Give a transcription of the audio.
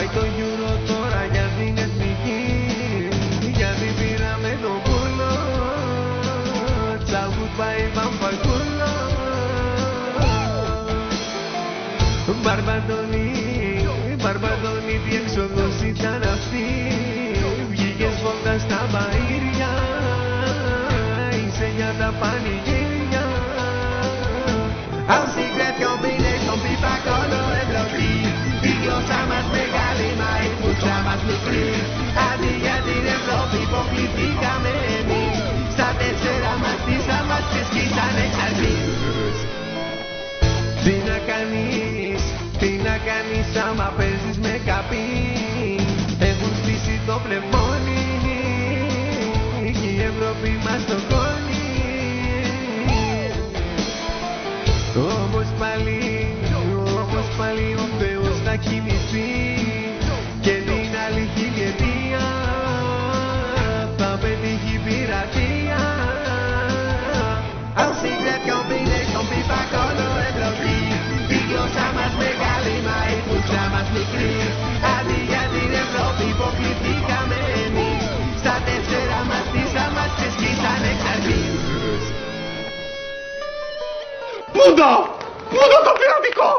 Πάει το Euro τώρα για την εθνική, γιατί πήραμε το πουλό. Ciao goodbye βαμβακούλο. Μπαρμπαντώνει, τι έξοδος ήταν αυτή. Βγήκες βόλτα στα μπαΐρια, είσαι για τα πανηγύρια. Als secret combination pipa color εμπλοκή. Η γλώσσα μας μεγάλη, μα η φούτσα μας μικρή. Αντί για την Ευρώπη υποκληθήκαμε εμείς. Στα τέσσερα μαστίσα μας και σκίσαν εξ αρχής. Τι να κάνεις άμα παίζεις με καπί. Έχουν στήσει το πνευμόνι και η Ευρώπη μας το κόνει. Όμως πάλι ο Θεός θα κοιμηθεί και την άλλη χιλιετία θα πετύχει πειρατεία. Als secret combination pipa color εμπλοκή. Η γλώσσα μας μεγάλη, μα η φούτσα μας μικρή. Αντί για την Ευρώπη υποκληθήκαμε εμείς. Στα τέσσερα μαστίσα μας και σκίσαν εξ αρχής. Πούντο! Πούντο το πειρατικό!